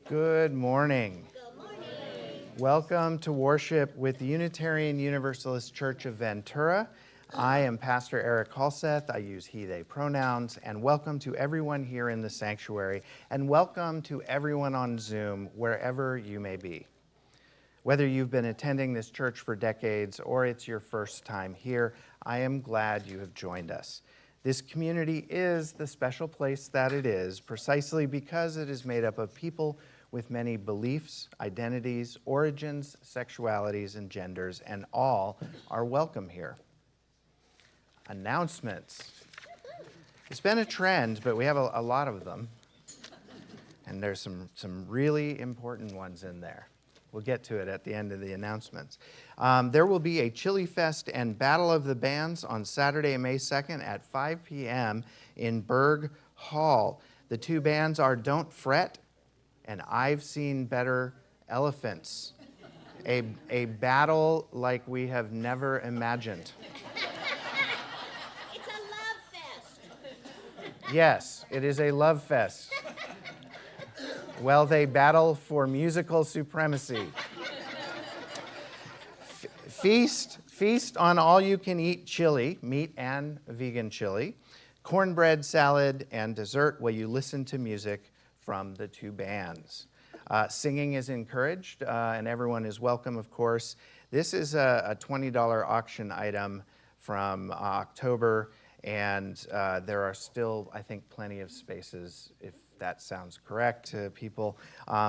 Good morning. Good morning. Welcome to worship with the Unitarian Universalist Church of Ventura. I am Pastor Erik Halseth. I use he, they pronouns. And welcome to everyone here in the sanctuary. And welcome to everyone on Zoom, wherever you may be. Whether you've been attending this church for decades or it's your first time here, I am glad you have joined us. This community is the special place that it is, precisely because it is made up of people with many beliefs, identities, origins, sexualities, and genders, and all are welcome here. Announcements. It's been a trend, but we have a lot of them, and there's some really important ones in there. We'll get to it at the end of the announcements. There will be a Chili Fest and Battle of the Bands on Saturday, May 2nd at 5 p.m. in Berg Hall. The two bands are Don't Fret and I've Seen Better Elephants. A battle like we have never imagined. It's a love fest. Yes, it is a love fest. Well, they battle for musical supremacy. Feast on all-you-can-eat chili, meat and vegan chili, cornbread salad, and dessert while you listen to music from the two bands. Singing is encouraged, and everyone is welcome, of course. This is a $20 auction item from October, and there are still, I think, plenty of spaces, if that sounds correct to people.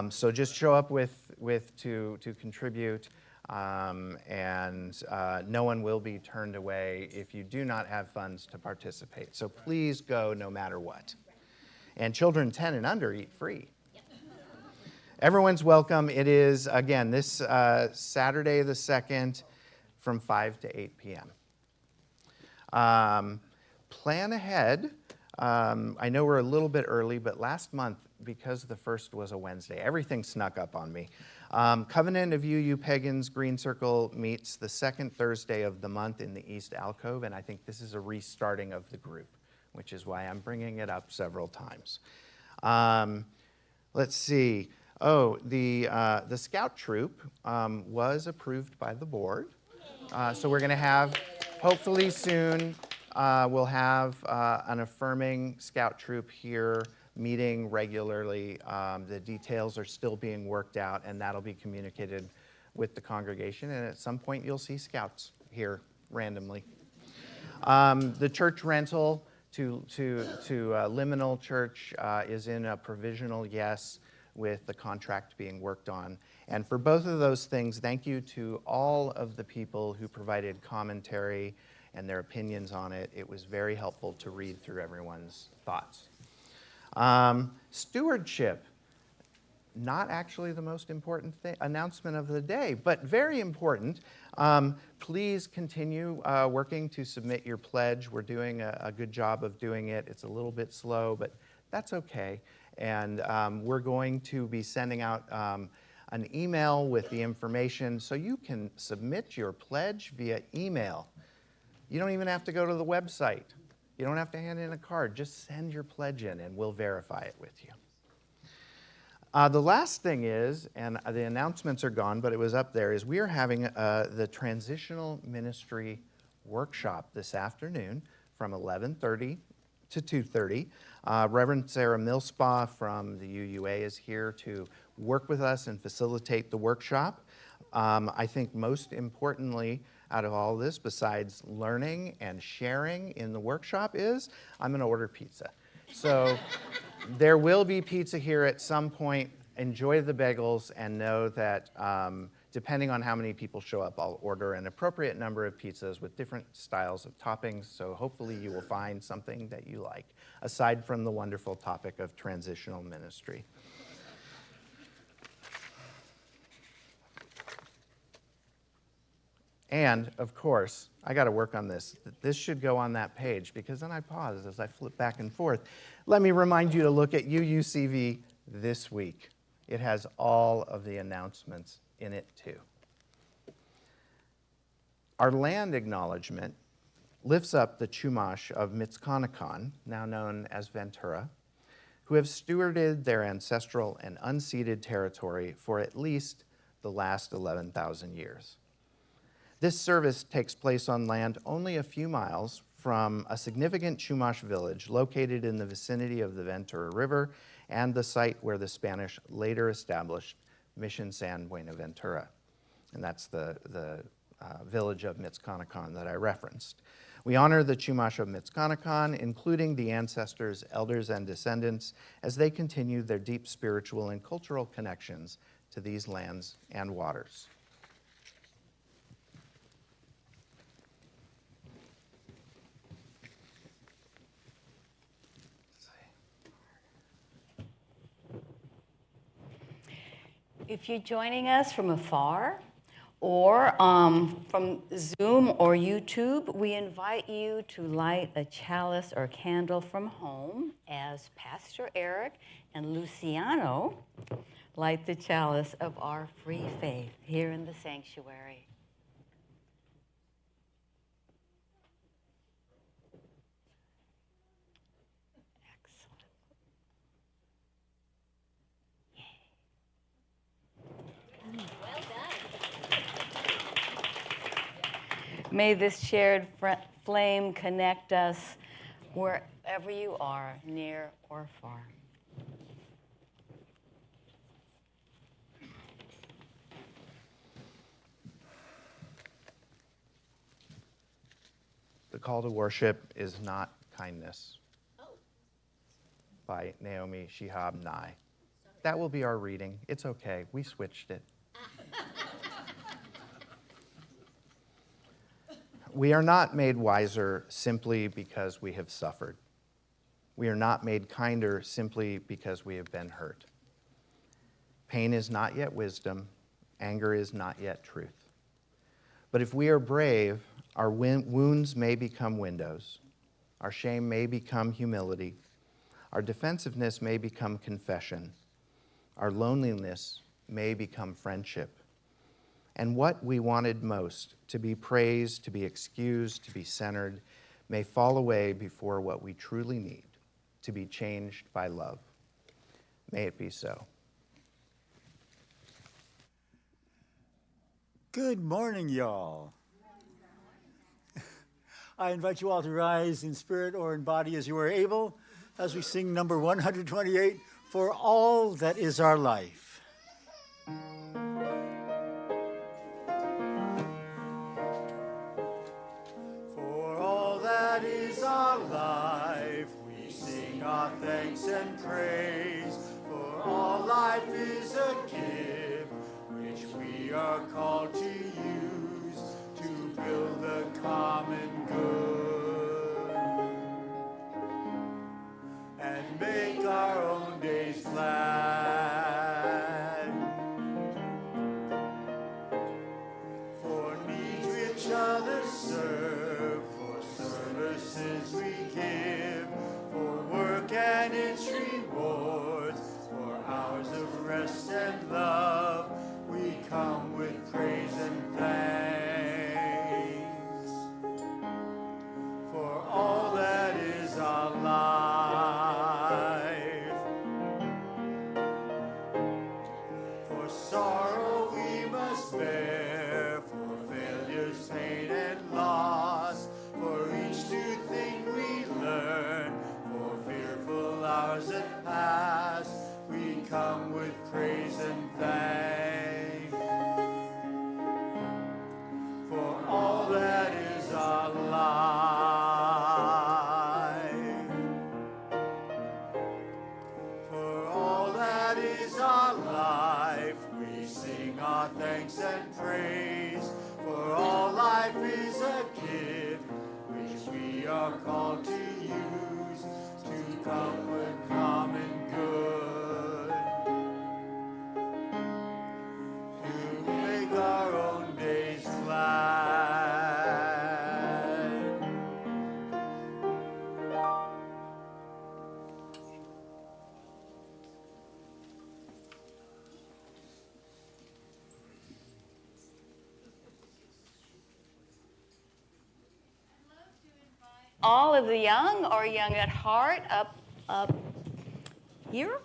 So just show up to contribute, and no one will be turned away if you do not have funds to participate. So please go no matter what. And children 10 and under eat free. Everyone's welcome. It is, again, this Saturday the 2nd from 5 to 8 p.m. Plan ahead. I know we're a little bit early, but last month, because the first was a Wednesday, everything snuck up on me. Covenant of You Pagans Green Circle meets the second Thursday of the month in the East Alcove, and I think this is a restarting of the group, which is why I'm bringing it up several times. Let's see. Oh, the Scout Troop was approved by the board. So we're going to have, hopefully soon, we'll have an affirming Scout Troop here meeting regularly. The details are still being worked out, and that'll be communicated with the congregation. And at some point, you'll see Scouts here randomly. The church rental to Liminal Church is in a provisional yes, with the contract being worked on. And for both of those things, thank you to all of the people who provided commentary and their opinions on it. It was very helpful to read through everyone's thoughts. Stewardship, not actually the most important announcement of the day, but very important. Please continue working to submit your pledge. We're doing a good job of doing it. It's a little bit slow, but that's okay. And we're going to be sending out an email with the information so you can submit your pledge via email. You don't even have to go to the website. You don't have to hand in a card. Just send your pledge in and we'll verify it with you. The last thing is, and the announcements are gone, but it was up there, is we are having the Transitional Ministry Workshop this afternoon from 11:30 to 2:30. Reverend Sarah Millspaugh from the UUA is here to work with us and facilitate the workshop. I think most importantly out of all this, besides learning and sharing in the workshop, is I'm going to order pizza. So there will be pizza here at some point. Enjoy the bagels and know that depending on how many people show up, I'll order an appropriate number of pizzas with different styles of toppings. So hopefully you will find something that you like, aside from the wonderful topic of transitional ministry. And, of course, I got to work on this. This should go on that page, because then I pause as I flip back and forth. Let me remind you to look at UUCV this week. It has all of the announcements in it, too. Our land acknowledgement lifts up the Chumash of Mitzconacon, now known as Ventura, who have stewarded their ancestral and unceded territory for at least the last 11,000 years. This service takes place on land only a few miles from a significant Chumash village located in the vicinity of the Ventura River and the site where the Spanish later established Mission San Buenaventura. And that's the village of Mitzconacan that I referenced. We honor the Chumash of Mitzconacan, including the ancestors, elders, and descendants, as they continue their deep spiritual and cultural connections to these lands and waters. If you're joining us from afar or from Zoom or YouTube, we invite you to light a chalice or candle from home as Pastor Erik and Luciano light the chalice of our free faith here in the sanctuary. May this shared flame connect us wherever you are, near or far. The call to worship is not kindness by Naomi Shihab Nye. That will be our reading. It's okay. We switched it. We are not made wiser simply because we have suffered. We are not made kinder simply because we have been hurt. Pain is not yet wisdom. Anger is not yet truth. But if we are brave, our wounds may become windows. Our shame may become humility. Our defensiveness may become confession. Our loneliness may become friendship. And what we wanted most, to be praised, to be excused, to be centered, may fall away before what we truly need, to be changed by love. May it be so. Good morning, y'all. I invite you all to rise in spirit or in body as you are able, as we sing number 128, For All That Is Our Life. Thanks and praise, for all life is a gift which we are called to use to build the common good and make our own days glad. For needs which others serve, for services we give, for work and its rewards, for hours of rest and love, we come with praise and thanks for all that is our life. For sorrow we must bear, for failures, pain, and loss, for each new thing we learn, hours that pass, we come with praise and thanks for all that is our life. For all that is our life, we sing our thanks and praise. For all life is a gift which we are called to use to come with common good, to make our own days glad. All of the young or young at heart up here.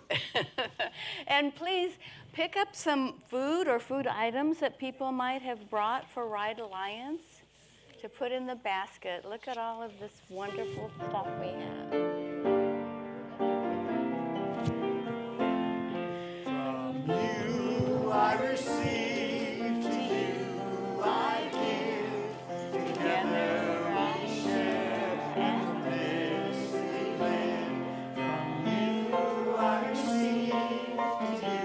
And please pick up some food or food items that people might have brought for Ride Alliance to put in the basket. Look at all of this wonderful stuff we have. From you I receive, to you I give. Together we share, and this we live. From you I receive, to you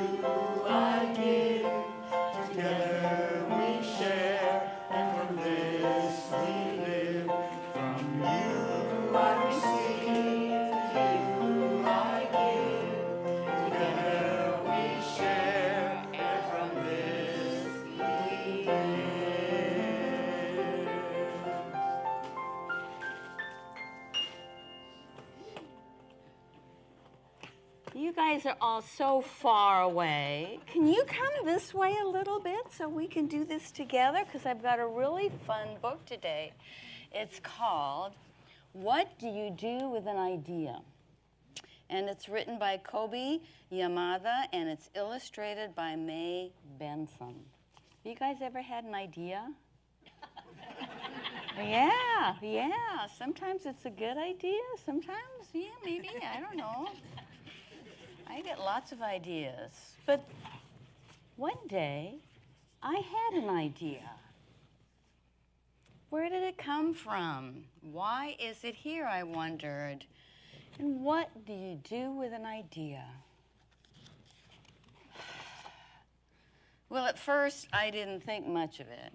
I give. Together we share, and from this we live. From you I receive, to you I give. Together we share, and from this we live. You guys are all so far away. Can you come this way a little bit so we can do this together? Because I've got a really fun book today. It's called What Do You Do with an Idea? And it's written by Kobe Yamada, and it's illustrated by May Benson. Have you guys ever had an idea? Yeah. Sometimes it's a good idea. Sometimes, yeah, maybe. I don't know. I get lots of ideas. But one day, I had an idea. Where did it come from? Why is it here, I wondered. And what do you do with an idea? Well, at first, I didn't think much of it.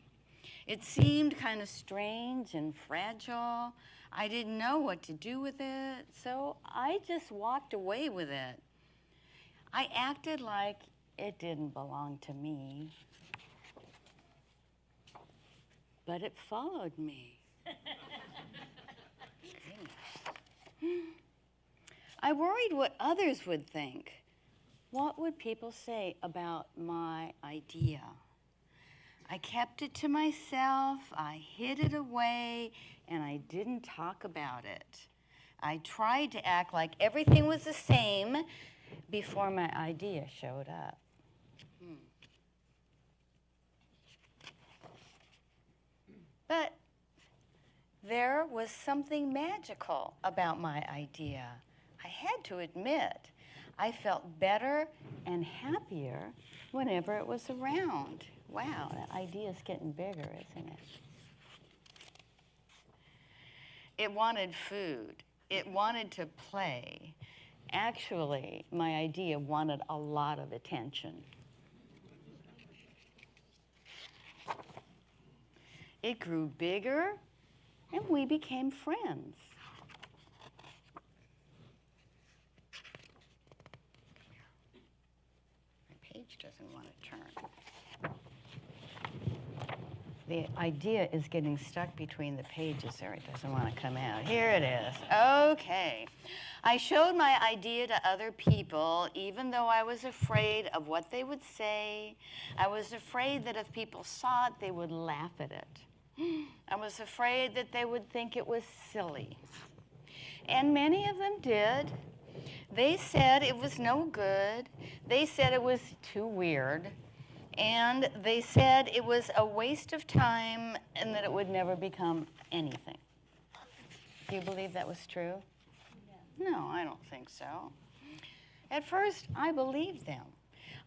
It seemed kind of strange and fragile. I didn't know what to do with it, so I just walked away with it. I acted like it didn't belong to me, but it followed me. I worried what others would think. What would people say about my idea? I kept it to myself, I hid it away, and I didn't talk about it. I tried to act like everything was the same before my idea showed up. But there was something magical about my idea. I had to admit, I felt better and happier whenever it was around. Wow, that idea's getting bigger, isn't it? It wanted food. It wanted to play. Actually, my idea wanted a lot of attention. It grew bigger, and we became friends. My page doesn't want to turn. The idea is getting stuck between the pages there. It doesn't want to come out. Here it is. Okay. I showed my idea to other people, even though I was afraid of what they would say. I was afraid that if people saw it, they would laugh at it. I was afraid that they would think it was silly. And many of them did. They said it was no good. They said it was too weird. And they said it was a waste of time and that it would never become anything. Do you believe that was true? No, I don't think so. At first, I believed them.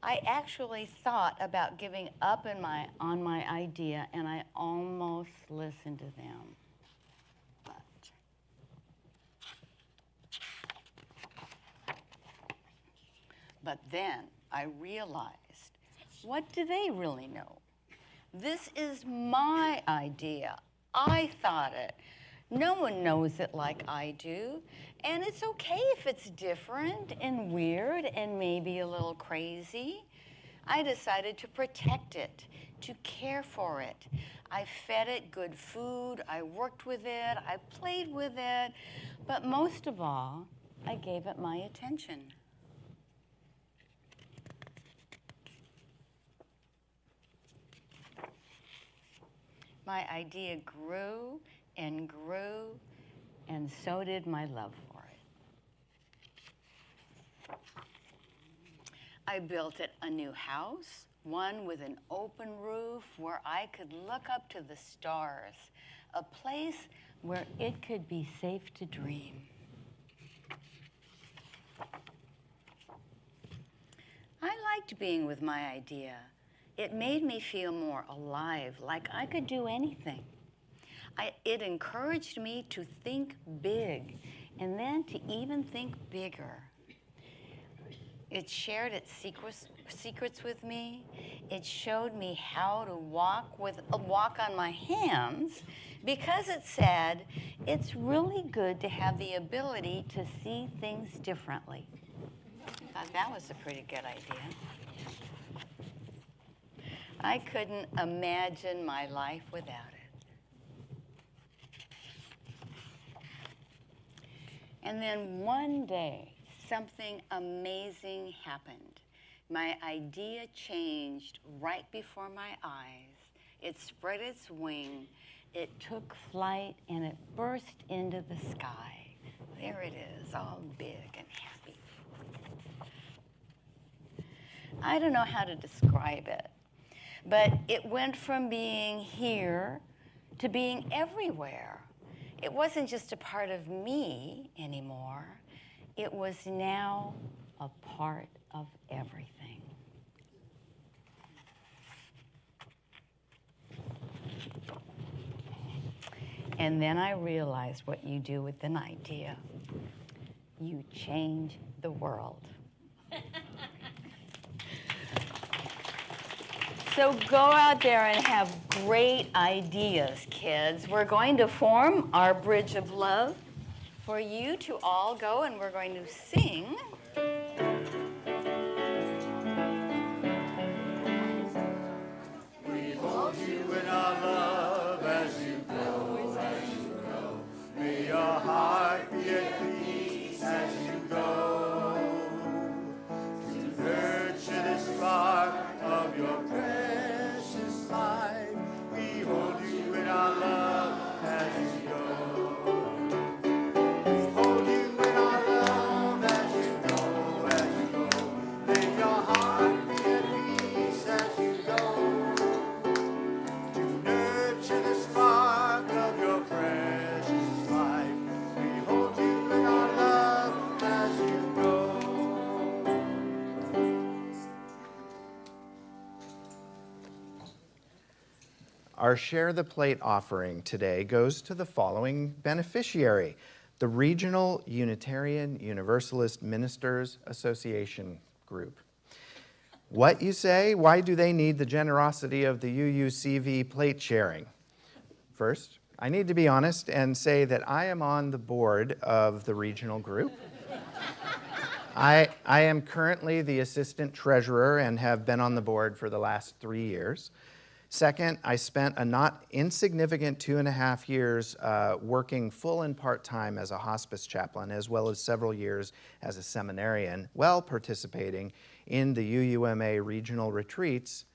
I actually thought about giving up on my idea, and I almost listened to them. But then I realized, what do they really know? This is my idea. I thought it. No one knows it like I do. And it's okay if it's different and weird and maybe a little crazy. I decided to protect it, to care for it. I fed it good food, I worked with it, I played with it, but most of all, I gave it my attention. My idea grew and grew, and so did my love for it. I built it a new house, one with an open roof where I could look up to the stars, a place where it could be safe to dream. I liked being with my idea. It made me feel more alive, like I could do anything. It encouraged me to think big and then to even think bigger. It shared its secrets with me. It showed me how to walk on my hands because it said it's really good to have the ability to see things differently. I thought that was a pretty good idea. I couldn't imagine my life without it. And then one day, something amazing happened. My idea changed right before my eyes. It spread its wing, it took flight, and it burst into the sky. There it is, all big and happy. I don't know how to describe it, but it went from being here to being everywhere. It wasn't just a part of me anymore. It was now a part of everything. And then I realized what you do with an idea. You change the world. So go out there and have great ideas, kids. We're going to form our bridge of love for you to all go, and we're going to sing. We hold you in our love as you go, as you go. May your heart be at peace as you go. To nurture the spark of your precious life. We hold you in our love as you go. We hold you in our love as you go, as you go. May your heart be at peace as you go. To nurture the spark of your precious life. We hold you in our love as you go. Our Share the Plate offering today goes to the following beneficiary, the Regional Unitarian Universalist Ministers Association Group. What, you say? Why do they need the generosity of the UUCV plate sharing? First, I need to be honest and say that I am on the board of the regional group. I am currently the assistant treasurer and have been on the board for the last 3 years. Second, I spent a not insignificant 2.5 years working full and part-time as a hospice chaplain, as well as several years as a seminarian, while participating in the UUMA regional retreats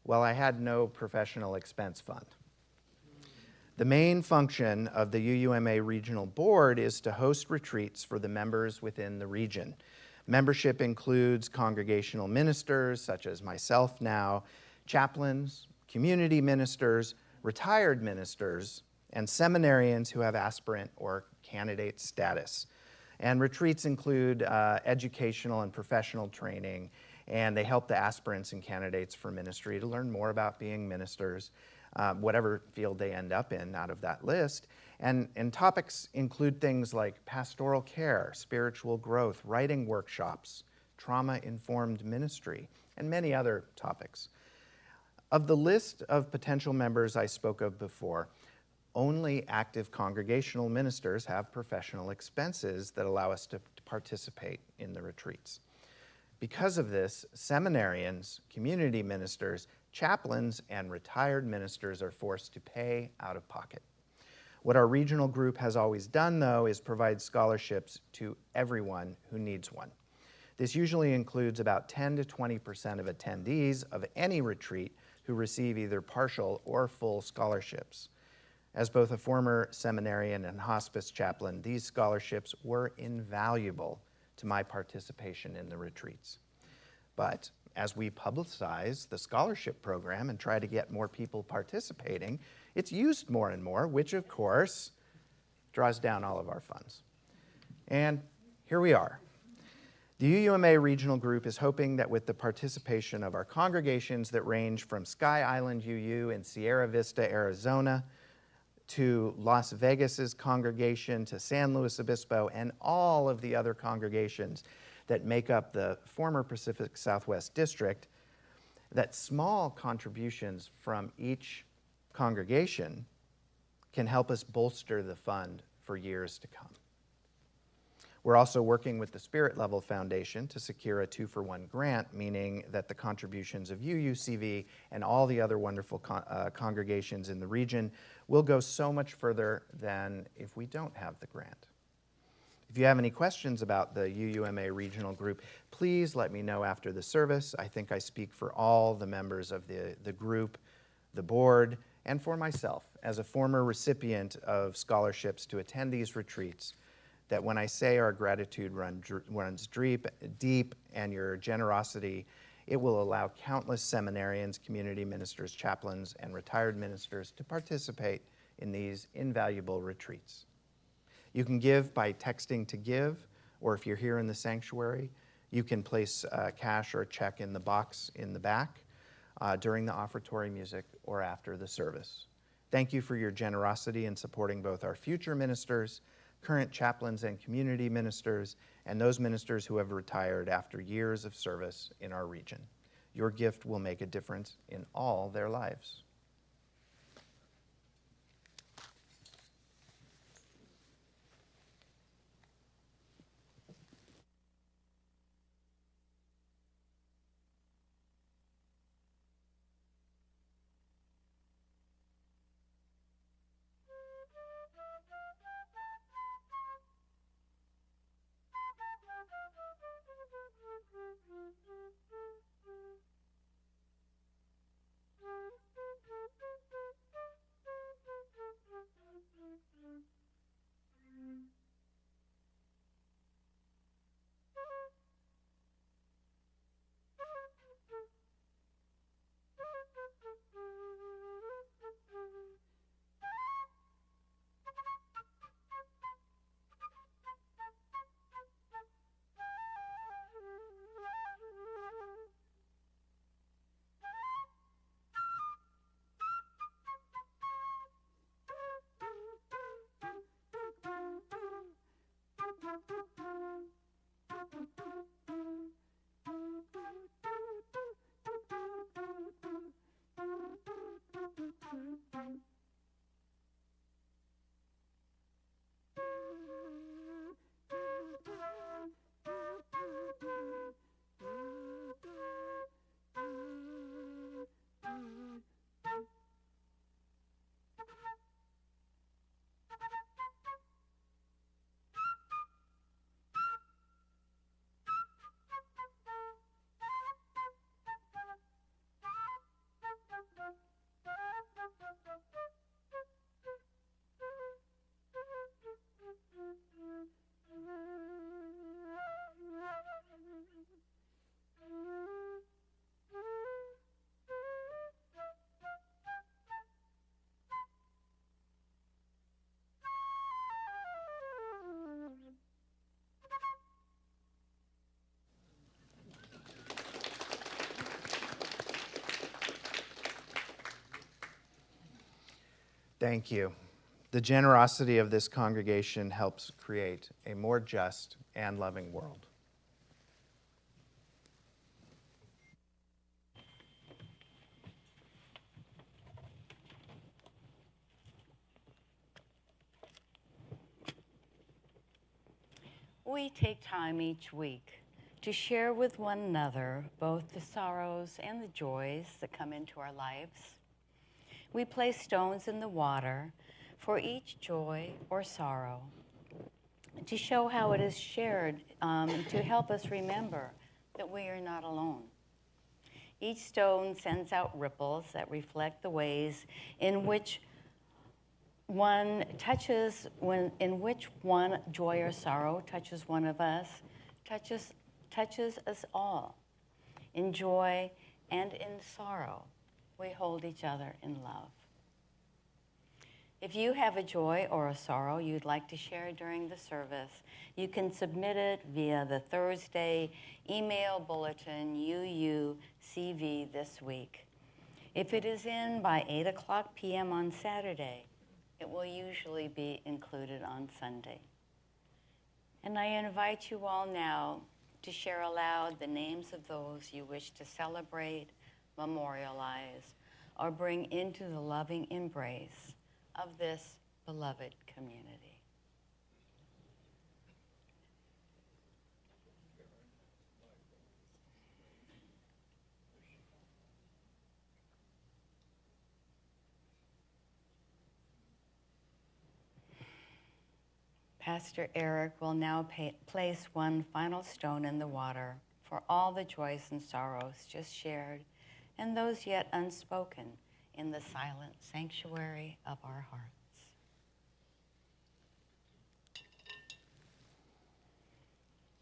while I had no professional expense fund. The main function of the UUMA Regional Board is to host retreats for the members within the region. Membership includes congregational ministers, such as myself now, chaplains, community ministers, retired ministers, and seminarians who have aspirant or candidate status. And retreats include educational and professional training, and they help the aspirants and candidates for ministry to learn more about being ministers, whatever field they end up in out of that list. And topics include things like pastoral care, spiritual growth, writing workshops, trauma-informed ministry, and many other topics. Of the list of potential members I spoke of before, only active congregational ministers have professional expenses that allow us to participate in the retreats. Because of this, seminarians, community ministers, chaplains, and retired ministers are forced to pay out of pocket. What our regional group has always done, though, is provide scholarships to everyone who needs one. This usually includes about 10 to 20% of attendees of any retreat who receive either partial or full scholarships. As both a former seminarian and hospice chaplain, these scholarships were invaluable to my participation in the retreats. But as we publicize the scholarship program and try to get more people participating, it's used more and more, which of course draws down all of our funds. And here we are. The UUMA Regional Group is hoping that with the participation of our congregations that range from Sky Island UU in Sierra Vista, Arizona, to Las Vegas's congregation, to San Luis Obispo, and all of the other congregations that make up the former Pacific Southwest District, that small contributions from each congregation can help us bolster the fund for years to come. We're also working with the Spirit Level Foundation to secure a 2-for-1 grant, meaning that the contributions of UUCV and all the other wonderful congregations in the region will go so much further than if we don't have the grant. If you have any questions about the UUMA Regional Group, please let me know after the service. I think I speak for all the members of the group, the board, and for myself as a former recipient of scholarships to attend these retreats, that when I say our gratitude runs deep and your generosity, it will allow countless seminarians, community ministers, chaplains, and retired ministers to participate in these invaluable retreats. You can give by texting to give, or if you're here in the sanctuary, you can place cash or a check in the box in the back during the offertory music or after the service. Thank you for your generosity in supporting both our future ministers, current chaplains and community ministers, and those ministers who have retired after years of service in our region. Your gift will make a difference in all their lives. Thank you. The generosity of this congregation helps create a more just and loving world. We take time each week to share with one another both the sorrows and the joys that come into our lives. We place stones in the water for each joy or sorrow to show how it is shared, to help us remember that we are not alone. Each stone sends out ripples that reflect the ways in which one joy or sorrow touches one of us, touches us all. in joy, and in sorrow, we hold each other in love. If you have a joy or a sorrow you'd like to share during the service, you can submit it via the Thursday email bulletin UUCV this week. If it is in by 8:00 p.m. on Saturday, it will usually be included on Sunday. And I invite you all now to share aloud the names of those you wish to celebrate, memorialize, or bring into the loving embrace of this beloved community. Pastor Erik will now place one final stone in the water for all the joys and sorrows just shared and those yet unspoken in the silent sanctuary of our hearts.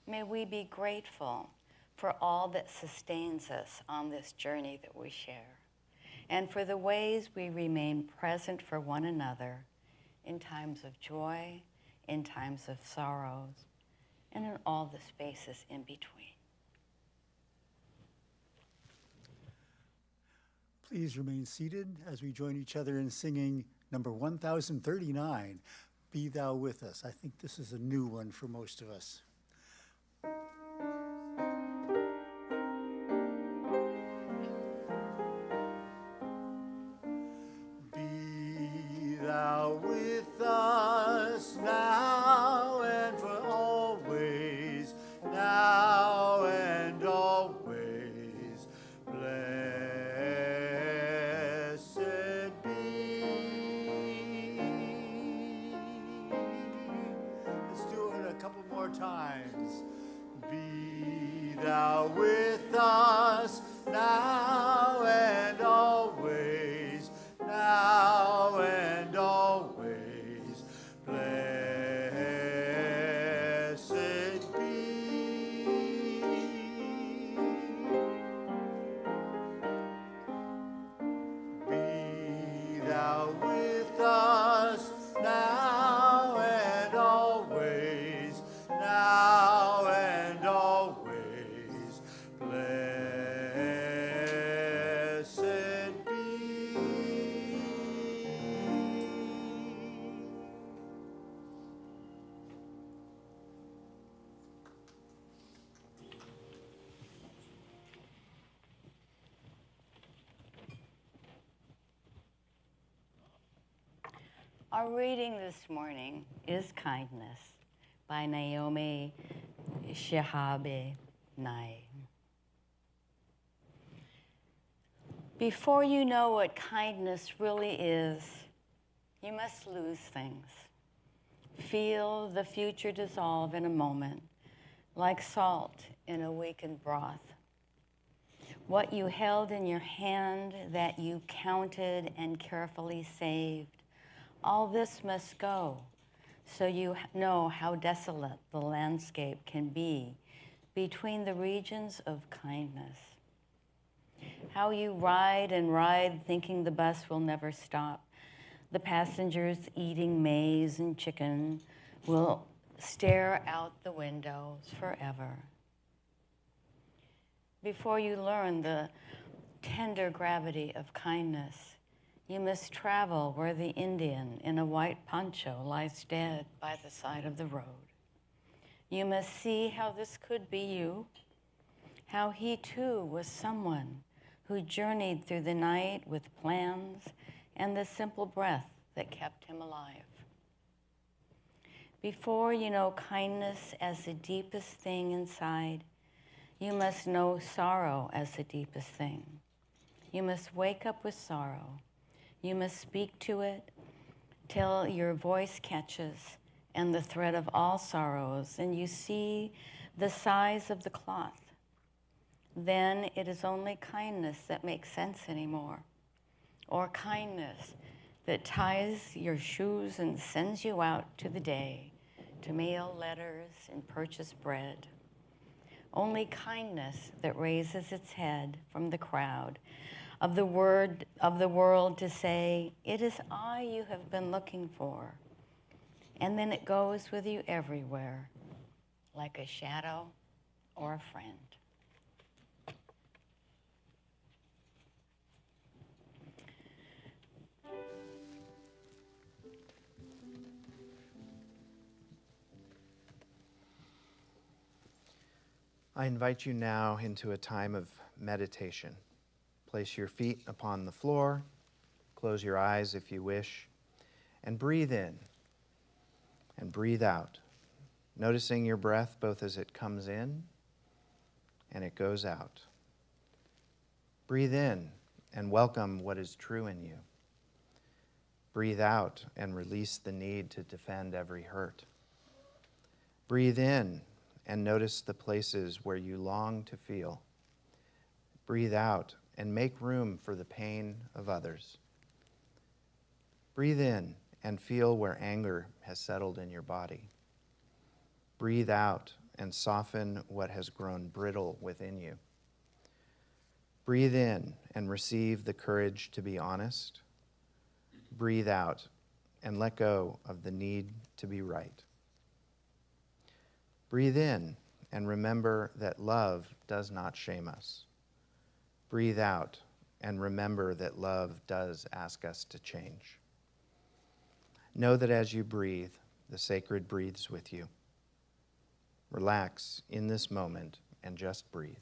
May we be grateful for all that sustains us on this journey that we share, and for the ways we remain present for one another in times of joy, in times of sorrows, and in all the spaces in between. Please remain seated as we join each other in singing number 1039, Be Thou With Us. I think this is a new one for most of us. Be thou with us now and for always, now and always. Blessed be. Let's do it a couple more times. Be thou with us now and always, now and always. Blessed be. Be thou with us now and always, now and always. Blessed be. Our reading this morning is Kindness by Naomi Shihab Nye. Before you know what kindness really is, you must lose things. Feel the future dissolve in a moment, like salt in a weakened broth. What you held in your hand that you counted and carefully saved, all this must go, so you know how desolate the landscape can be between the regions of kindness. How you ride and ride thinking the bus will never stop. The passengers eating maize and chicken will stare out the windows forever. Before you learn the tender gravity of kindness, you must travel where the Indian in a white poncho lies dead by the side of the road. You must see how this could be you, how he too was someone who journeyed through the night with plans and the simple breath that kept him alive. Before you know kindness as the deepest thing inside, you must know sorrow as the deepest thing. You must wake up with sorrow. You must speak to it till your voice catches and the thread of all sorrows, and you see the size of the cloth. Then it is only kindness that makes sense anymore, or kindness that ties your shoes and sends you out to the day to mail letters and purchase bread. only kindness that raises its head from the crowd of the world to say, "It is I you have been looking for." And then it goes with you everywhere, like a shadow or a friend. I invite you now into a time of meditation. Place your feet upon the floor, close your eyes if you wish, and breathe in and breathe out, noticing your breath both as it comes in and it goes out. Breathe in and welcome what is true in you. Breathe out and release the need to defend every hurt. Breathe in and notice the places where you long to feel. Breathe out and make room for the pain of others. Breathe in and feel where anger has settled in your body. Breathe out and soften what has grown brittle within you. Breathe in and receive the courage to be honest. Breathe out and let go of the need to be right. Breathe in and remember that love does not shame us. Breathe out and remember that love does ask us to change. Know that as you breathe, the sacred breathes with you. Relax in this moment and just breathe.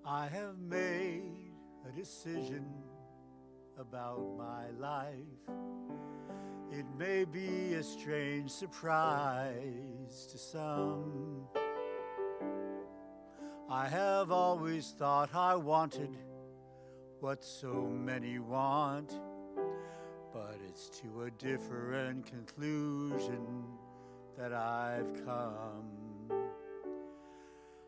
I have made a decision about my life. It may be a strange surprise to some. I have always thought I wanted what so many want, but it's to a different conclusion that I've come.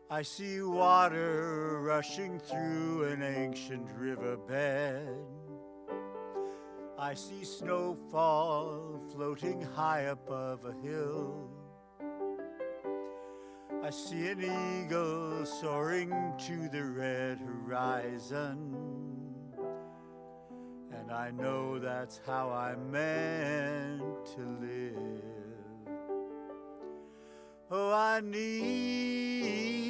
I see water rushing through an ancient riverbed. I see snowfall floating high above a hill. I see an eagle soaring to the red horizon. And I know that's how I'm meant to live. Oh, I need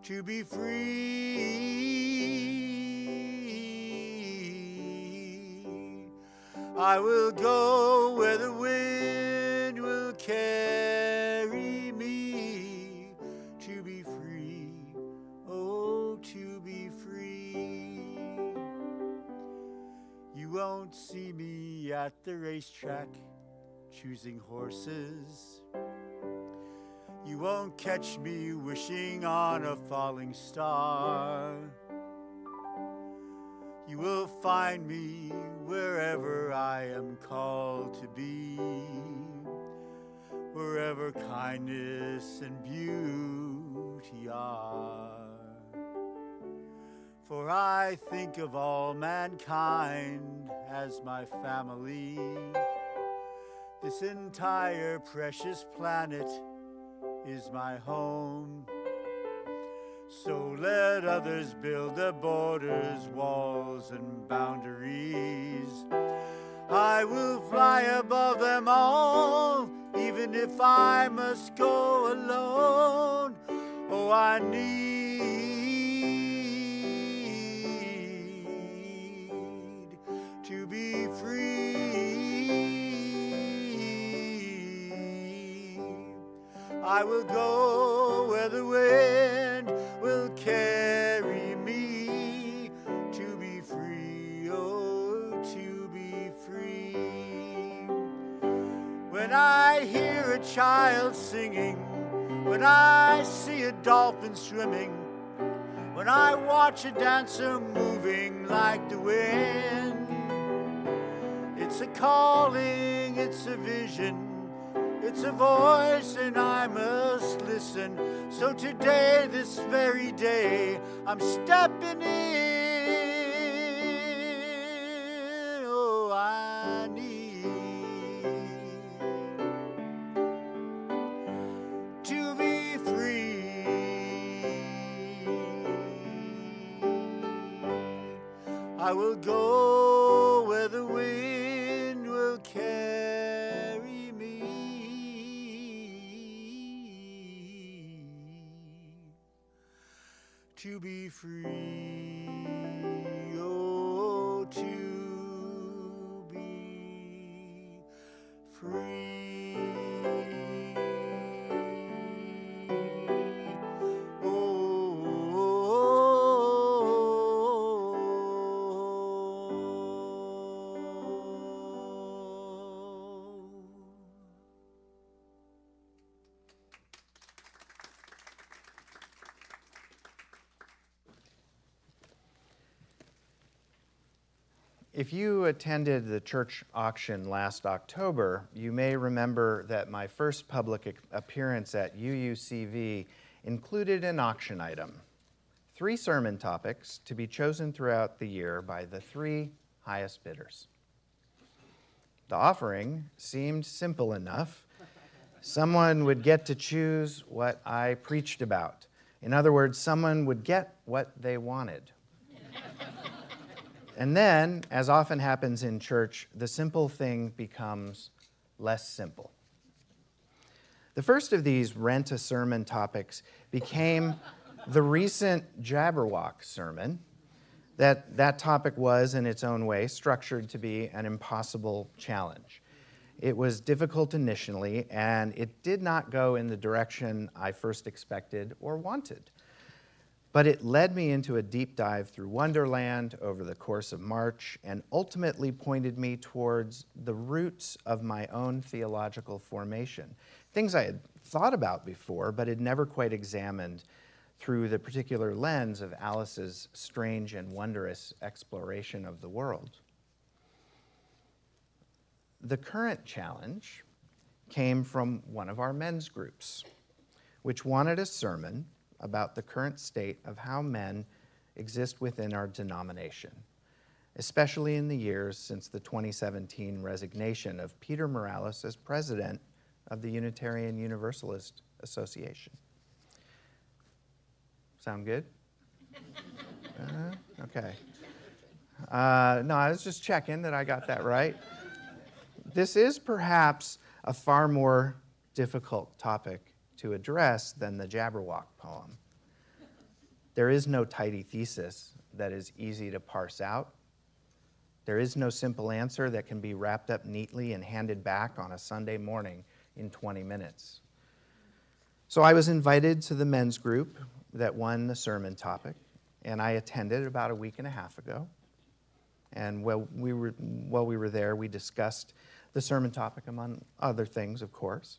to be free. I will go where the wind will carry me. To be free, oh, to be free. You won't see me at the racetrack choosing horses. You won't catch me wishing on a falling star. You will find me wherever I am called to be, wherever kindness and beauty are. For I think of all mankind as my family. This entire precious planet is my home. So let others build the borders, walls, and boundaries. I will fly above them all, even if I must go alone. Oh, I need to be free. I will go where the wind will carry me. To be free, oh, to be free. When I hear a child singing, when I see a dolphin swimming, when I watch a dancer moving like the wind, it's a calling, it's a vision, it's a voice, and I must listen. So today, this very day, I'm stepping in. Oh, I need to be free. I will go where the wind will carry me. To be free, oh, to be free. If you attended the church auction last October, you may remember that my first public appearance at UUCV included an auction item: 3 sermon topics to be chosen throughout the year by the 3 highest bidders. The offering seemed simple enough. Someone would get to choose what I preached about. In other words, someone would get what they wanted. And then, as often happens in church, the simple thing becomes less simple. The first of these rent-a-sermon topics became the recent Jabberwock sermon. That topic was, in its own way, structured to be an impossible challenge. It was difficult initially, and it did not go in the direction I first expected or wanted. But it led me into a deep dive through Wonderland over the course of March and ultimately pointed me towards the roots of my own theological formation, things I had thought about before but had never quite examined through the particular lens of Alice's strange and wondrous exploration of the world. The current challenge came from one of our men's groups, which wanted a sermon about the current state of how men exist within our denomination, especially in the years since the 2017 resignation of Peter Morales as president of the Unitarian Universalist Association. Sound good? Okay. No, I was just checking that I got that right. This is perhaps a far more difficult topic to address than the Jabberwock poem. There is no tidy thesis that is easy to parse out. There is no simple answer that can be wrapped up neatly and handed back on a Sunday morning in 20 minutes. So I was invited to the men's group that won the sermon topic, and I attended about a week and a half ago. And while we were there, we discussed the sermon topic, among other things, of course.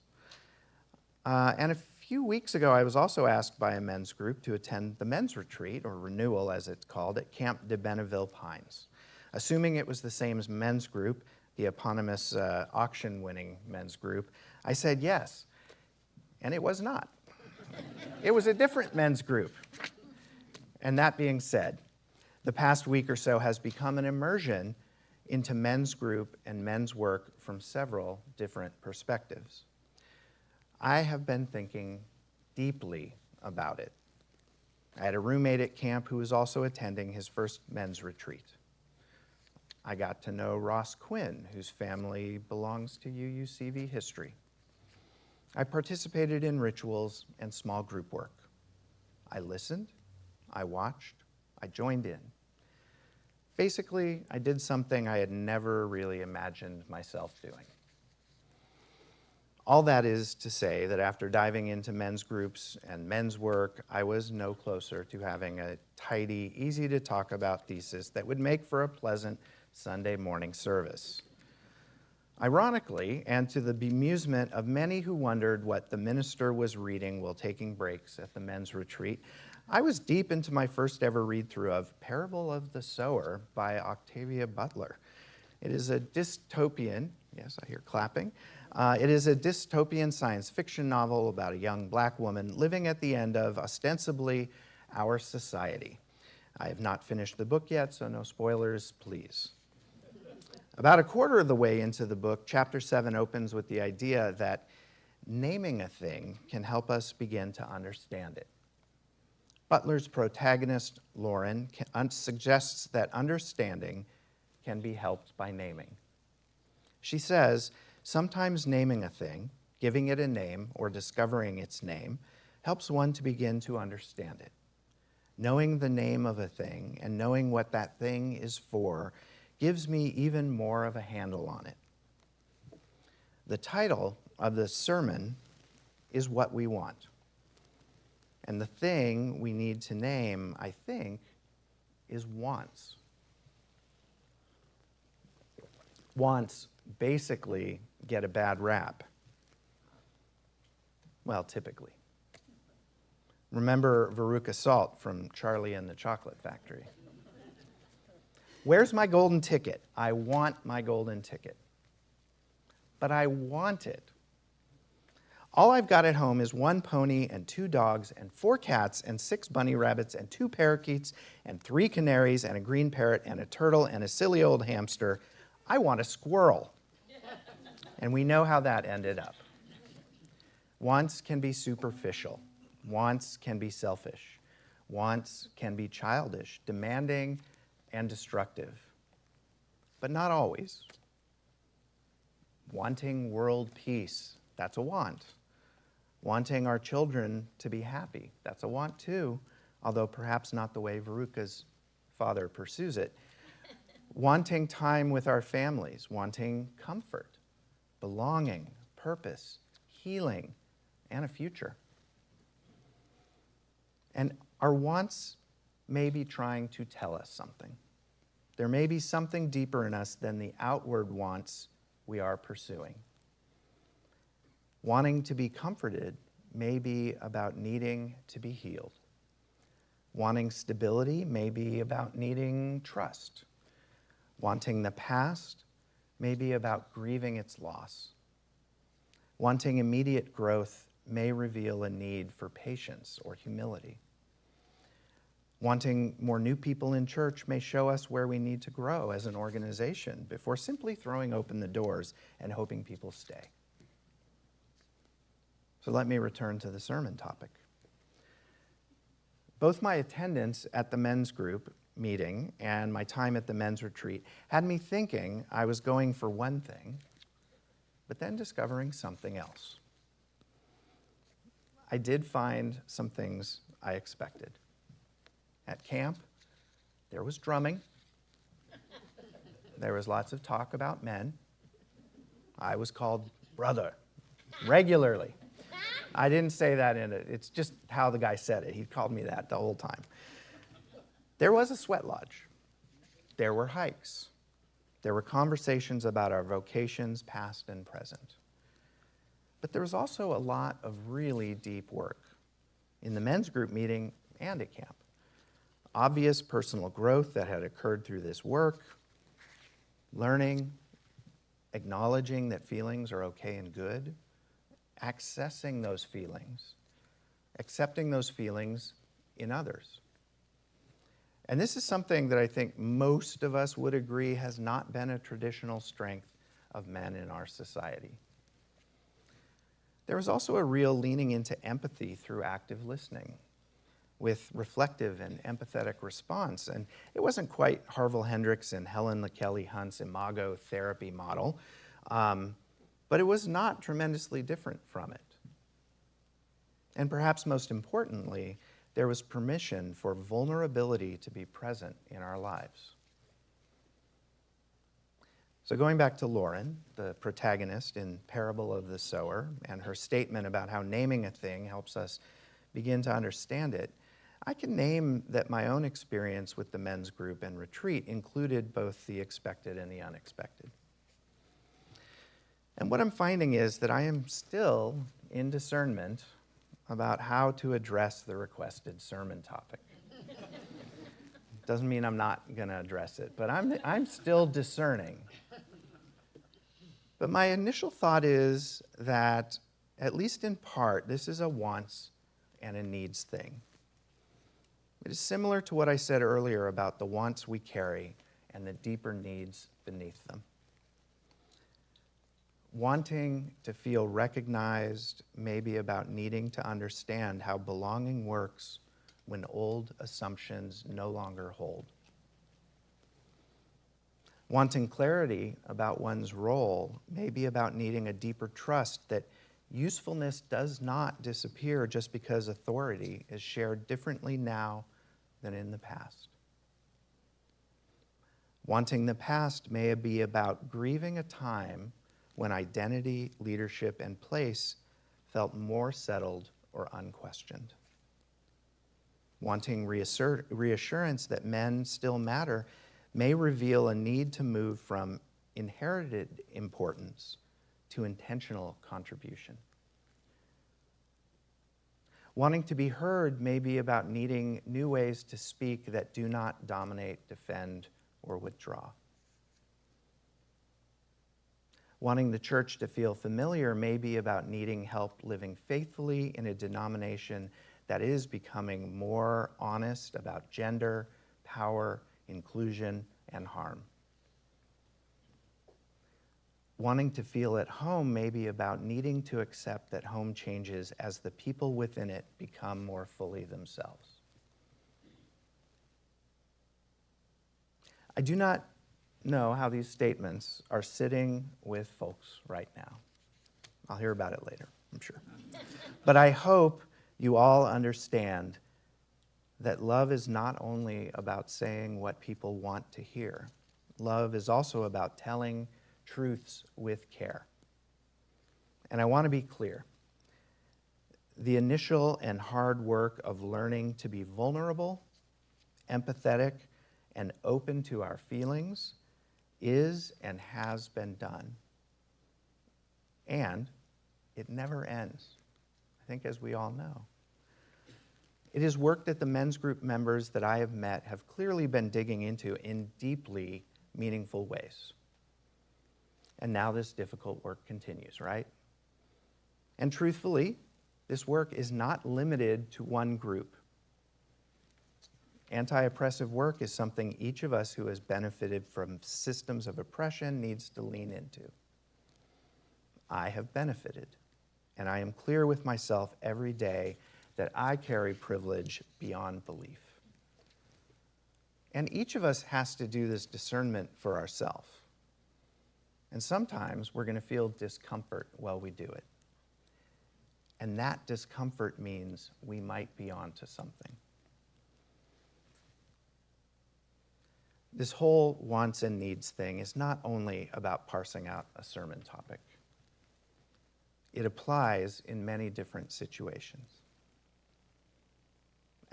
And a few weeks ago, I was also asked by a men's group to attend the men's retreat, or renewal as it's called, at Camp de Benneville Pines. Assuming it was the same as men's group, the eponymous auction-winning men's group, I said yes, and it was not. It was a different men's group. And that being said, the past week or so has become an immersion into men's group and men's work from several different perspectives. I have been thinking deeply about it. I had a roommate at camp who was also attending his first men's retreat. I got to know Ross Quinn, whose family belongs to UUCV history. I participated in rituals and small group work. I listened, I watched, I joined in. Basically, I did something I had never really imagined myself doing. All that is to say that after diving into men's groups and men's work, I was no closer to having a tidy, easy to talk about thesis that would make for a pleasant Sunday morning service. Ironically, and to the bemusement of many who wondered what the minister was reading while taking breaks at the men's retreat, I was deep into my first ever read-through of Parable of the Sower by Octavia Butler. It is a dystopian, yes, I hear clapping. It is a dystopian science fiction novel about a young black woman living at the end of, ostensibly, our society. I have not finished the book yet, so no spoilers, please. About a quarter of the way into the book, chapter 7 opens with the idea that naming a thing can help us begin to understand it. Butler's protagonist, Lauren, suggests that understanding can be helped by naming. She says, sometimes naming a thing, giving it a name, or discovering its name, helps one to begin to understand it. Knowing the name of a thing and knowing what that thing is for gives me even more of a handle on it. The title of the sermon is What We Want. And the thing we need to name, I think, is wants. Wants basically get a bad rap. Well, typically. Remember Veruca Salt from Charlie and the Chocolate Factory? Where's my golden ticket? I want my golden ticket. But I want it. All I've got at home is 1 pony and 2 dogs and 4 cats and 6 bunny rabbits and 2 parakeets and 3 canaries and a green parrot and a turtle and a silly old hamster. I want a squirrel. And we know how that ended up. Wants can be superficial. Wants can be selfish. Wants can be childish, demanding, and destructive. But not always. Wanting world peace, that's a want. Wanting our children to be happy, that's a want too, although perhaps not the way Veruca's father pursues it. Wanting time with our families, wanting comfort, belonging, purpose, healing, and a future. And our wants may be trying to tell us something. There may be something deeper in us than the outward wants we are pursuing. Wanting to be comforted may be about needing to be healed. Wanting stability may be about needing trust. Wanting the past may be about grieving its loss. Wanting immediate growth may reveal a need for patience or humility. Wanting more new people in church may show us where we need to grow as an organization before simply throwing open the doors and hoping people stay. So let me return to the sermon topic. Both my attendance at the men's group meeting and my time at the men's retreat had me thinking I was going for one thing, but then discovering something else. I did find some things I expected. At camp, there was drumming. There was lots of talk about men. I was called brother regularly. I didn't say that in it. It's just how the guy said it. He called me that the whole time. There was a sweat lodge. There were hikes. There were conversations about our vocations, past and present. But there was also a lot of really deep work in the men's group meeting and at camp. Obvious personal growth that had occurred through this work, learning, acknowledging that feelings are okay and good, accessing those feelings, accepting those feelings in others. And this is something that I think most of us would agree has not been a traditional strength of men in our society. There was also a real leaning into empathy through active listening with reflective and empathetic response. And it wasn't quite Harville Hendricks and Helen LaKelly Hunt's imago therapy model, but it was not tremendously different from it. And perhaps most importantly, there was permission for vulnerability to be present in our lives. So going back to Lauren, the protagonist in Parable of the Sower, and her statement about how naming a thing helps us begin to understand it, I can name that my own experience with the men's group and retreat included both the expected and the unexpected. And what I'm finding is that I am still in discernment about how to address the requested sermon topic. Doesn't mean I'm not going to address it, but I'm still discerning. But my initial thought is that, at least in part, this is a wants and a needs thing. It is similar to what I said earlier about the wants we carry and the deeper needs beneath them. Wanting to feel recognized may be about needing to understand how belonging works when old assumptions no longer hold. Wanting clarity about one's role may be about needing a deeper trust that usefulness does not disappear just because authority is shared differently now than in the past. Wanting the past may be about grieving a time when identity, leadership, and place felt more settled or unquestioned. Wanting reassurance that men still matter may reveal a need to move from inherited importance to intentional contribution. Wanting to be heard may be about needing new ways to speak that do not dominate, defend, or withdraw. Wanting the church to feel familiar may be about needing help living faithfully in a denomination that is becoming more honest about gender, power, inclusion, and harm. Wanting to feel at home may be about needing to accept that home changes as the people within it become more fully themselves. I do not know how these statements are sitting with folks right now. I'll hear about it later, I'm sure. But I hope you all understand that love is not only about saying what people want to hear. Love is also about telling truths with care. And I want to be clear. The initial and hard work of learning to be vulnerable, empathetic, and open to our feelings is and has been done. And it never ends, I think, as we all know. It is work that the men's group members that I have met have clearly been digging into in deeply meaningful ways. And now this difficult work continues, right? And truthfully, this work is not limited to one group. Anti-oppressive work is something each of us who has benefited from systems of oppression needs to lean into. I have benefited, and I am clear with myself every day that I carry privilege beyond belief. And each of us has to do this discernment for ourselves. And sometimes we're going to feel discomfort while we do it. And that discomfort means we might be onto something. This whole wants and needs thing is not only about parsing out a sermon topic. It applies in many different situations.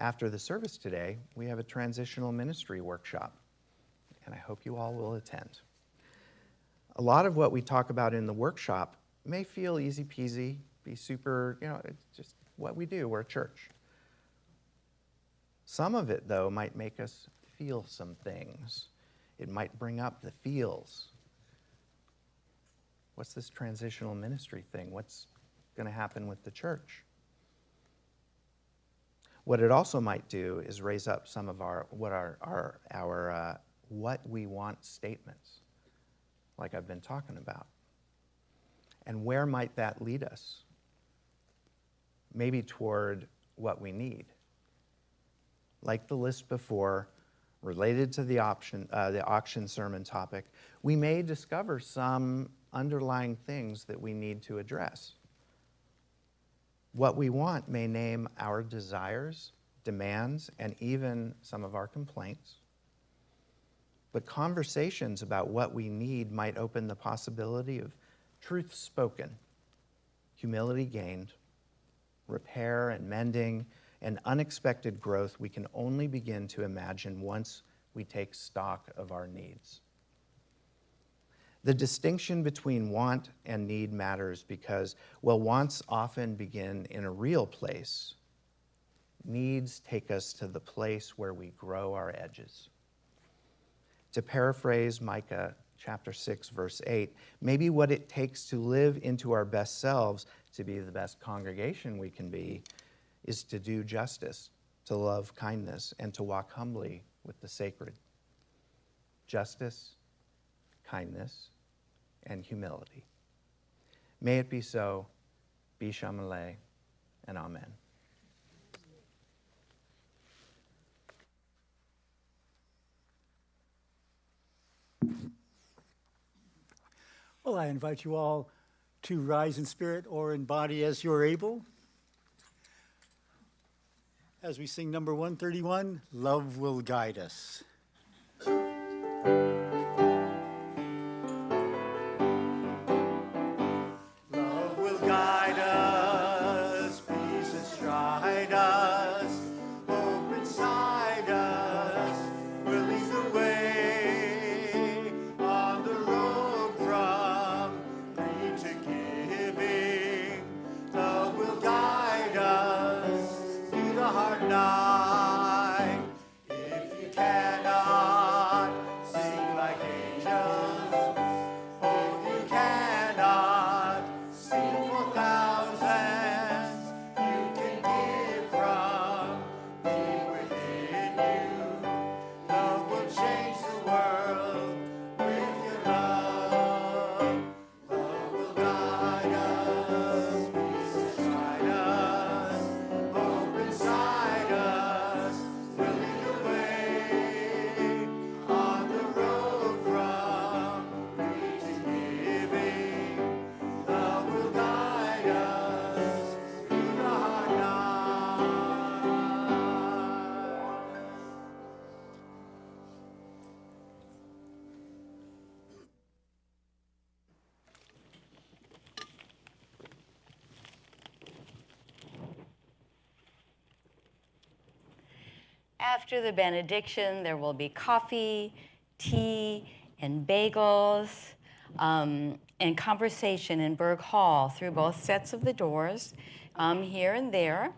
After the service today, we have a transitional ministry workshop, and I hope you all will attend. A lot of what we talk about in the workshop may feel easy peasy, be super, it's just what we do. We're a church. Some of it, though, might make us feel some things. It might bring up the feels. What's this transitional ministry thing? What's going to happen with the church? What it also might do is raise up some of our what we want statements, like I've been talking about. And where might that lead us? Maybe toward what we need. Like the list before, related to the auction sermon topic, we may discover some underlying things that we need to address. What we want may name our desires, demands, and even some of our complaints. But conversations about what we need might open the possibility of truth spoken, humility gained, repair and mending, and unexpected growth we can only begin to imagine once we take stock of our needs. The distinction between want and need matters because, while wants often begin in a real place, needs take us to the place where we grow our edges. To paraphrase Micah chapter 6, verse 8, maybe what it takes to live into our best selves, to be the best congregation we can be, is to do justice, to love kindness, and to walk humbly with the sacred. Justice, kindness, and humility. May it be so, Bishamale, and Amen. Well, I invite you all to rise in spirit or in body as you're able. As we sing number 131, Love Will Guide Us. Love will guide us, peace has stride us, hope inside us will lead the way on the road from greed to giving. Love will guide us through the hard night. If you cannot sing like angels, oh, you cannot sing for thousands. You can give from deep within you. Love will change the world with your love. Love will guide us, peace inside us, hope inside us will lead the way on the road from greed to giving. Love will guide us through the hard night. After the benediction, there will be coffee, tea, and bagels, and conversation in Berg Hall through both sets of the doors, here and there.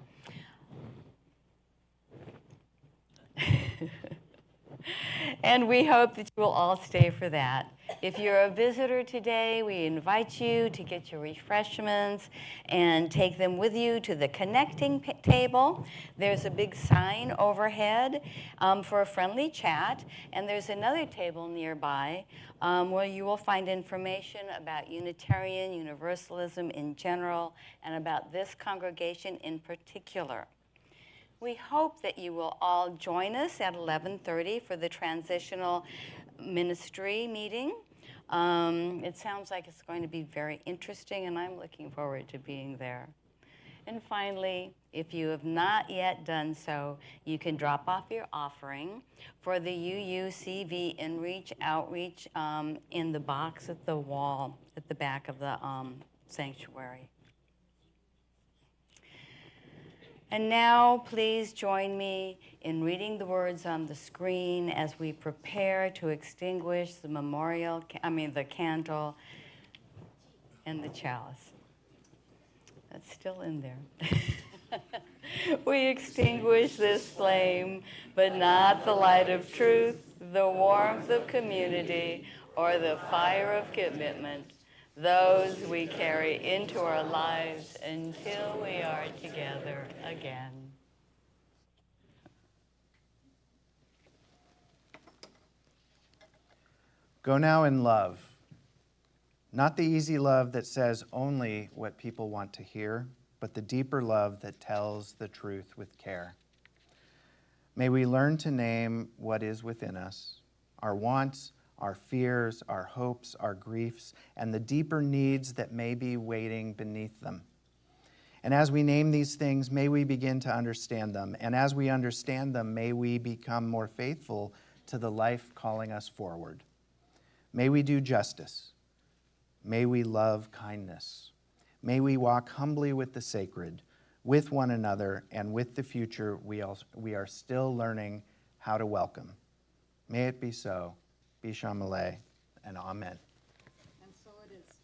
And we hope that you will all stay for that. If you're a visitor today, we invite you to get your refreshments and take them with you to the connecting table. There's a big sign overhead for a friendly chat, and there's another table nearby where you will find information about Unitarian Universalism in general and about this congregation in particular. We hope that you will all join us at 11:30 for the transitional ministry meeting. It sounds like it's going to be very interesting, and I'm looking forward to being there. And finally, if you have not yet done so, you can drop off your offering for the UUCV InReach Outreach in the box at the wall at the back of the sanctuary. And now, please join me in reading the words on the screen as we prepare to extinguish the candle and the chalice. That's still in there. We extinguish this flame, but not the light of truth, the warmth of community, or the fire of commitment. Those we carry into our lives until we are together again. Go now in love. Not the easy love that says only what people want to hear, but the deeper love that tells the truth with care. May we learn to name what is within us, our wants, our fears, our hopes, our griefs, and the deeper needs that may be waiting beneath them. And as we name these things, may we begin to understand them. And as we understand them, may we become more faithful to the life calling us forward. May we do justice. May we love kindness. May we walk humbly with the sacred, with one another, and with the future we are still learning how to welcome. May it be so. Bishamale, and amen. And so it is.